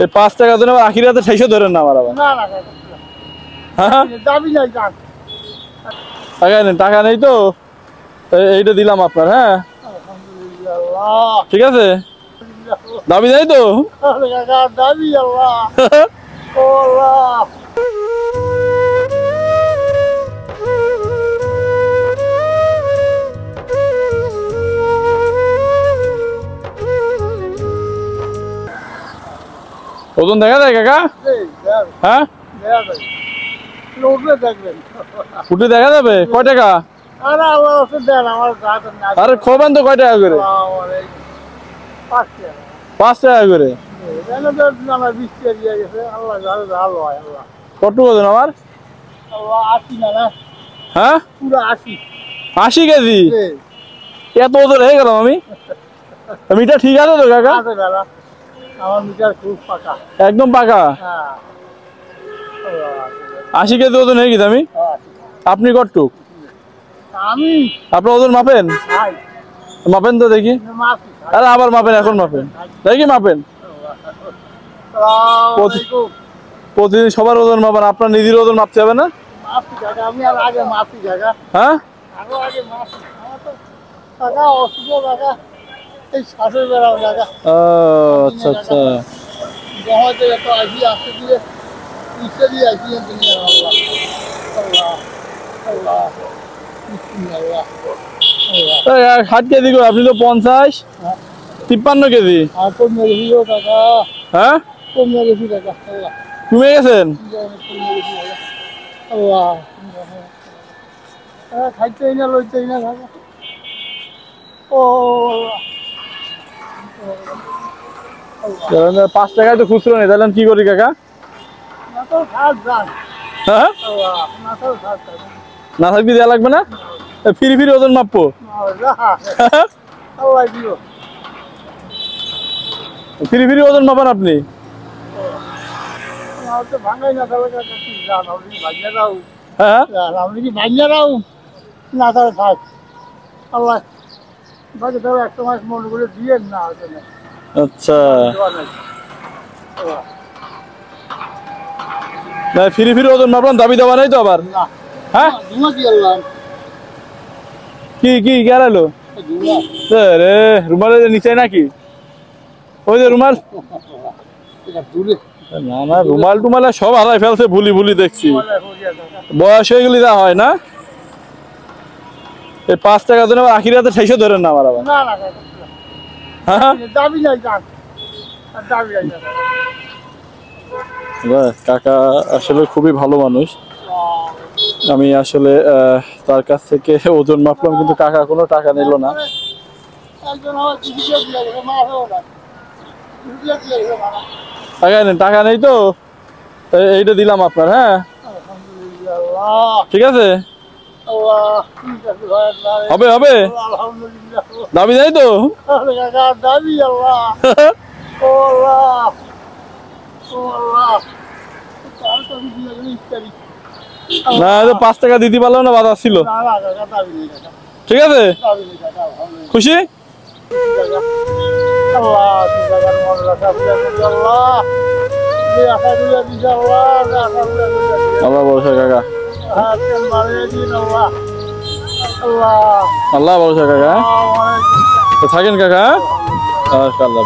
এই 5 টাকা দেন আবার আখিরাতে 600 ধরেন না আমার আবার। না না হ্যাঁ দাবি নাই কাজ। টাকা নেই তো এইটা দিলাম আপনার। হ্যাঁ আলহামদুলিল্লাহ। ঠিক আছে, দাবি নাই তো। আরে কাকা দাবি আল্লাহ। ও আল্লাহ। ওজন দেখা যায় কাকা? হ্যাঁ ফুটে দেখা যাবে কয় টাকা? আরে খোবেন তো কয় টাকা করে? 5 টাকা করে। কত ওজন আমার? হ্যাঁ 80 কেজি। এত ওজন হয়ে গেলাম আমি। মিটার ঠিক আছে তো কাকা? আমার মিটার খুব পাকা, একদম পাকা। 80 কেজি ওজন হয়ে গেছে আমি। আপনি কতটুক? আমি আপনার ওজন মাপেন? মাপেন তো দেখি। আরে আবার মাপেন, এখন মাপেন দেখি, মাপেন। প্রতিদিন সবার ওজন মাপেন, আপনার নিজের ওজন মাপতে হবে না? আমি আর আগে মাপি জায়গা। হ্যাঁ আগে মাপি টাকা অসুখ টাকা এই শ্বাসের বেড়াও জায়গা। আচ্ছা আচ্ছা হয়তো এত আসি আসতে দিয়ে ইচ্ছে দিয়ে আসি আল্লাহ। 60 কেজি করে, আপনি তো 50 53 কেজি। আর কমে গেছিল টাকা। হ্যাঁ কমে গেছি টাকা। আল্লাহ কমে গেছেন। আল্লাহ খাইতেই না লইতেই না টাকা। ও 5 টাকায় তো খুচরো নেই, তাহলে কি করি কাকা? হ্যাঁ না থাকবি দেওয়া লাগবে না, ফিরি ফিরি ওজন মাপবো। ফিরি ফিরি ওজন মাপান আপনি? হ্যাঁ না তাহলে থাক আল্লাহ বাকি তাহলে একটা মাস মনে করে দিয়ে না। আচ্ছা না ফিরি ফিরি ওজন মাপলাম, দাবি দেওয়া নাই তো আবার? হ্যাঁ কি কি গেলো রে রুমালের নিচে নাকি? ওই যে রুমাল, না না রুমাল টুমালে সব হারাই ফেলছে, ভুলি ভুলি দেখছি। বয়স হয়ে গেলে যা হয় না। এই 5 টাকা দেন আবার আখিরাতে 600 ধরেন না আমার আবার। হ্যাঁ দাবি নাই কাজ। দাবি নাই কাকা আসলে খুবই ভালো মানুষ। আমি আসলে তার কাছ থেকে ওজন মাপলাম, কিন্তু কাকা কোনো টাকা নিল না। টাকা নেই তো এইটা দিলাম আপনার। হ্যাঁ ঠিক আছে, হবে হবে, দাবি নাই তো। দাবি আল্লাহ। না 5 টাকা দিতে পারলো না, বাধা ছিল। ঠিক আছে, খুশি? আল্লাহ ভরসা কাকা, আল্লাহ ভরসা কাকা। থাকেন কাকা। আল্লাহ।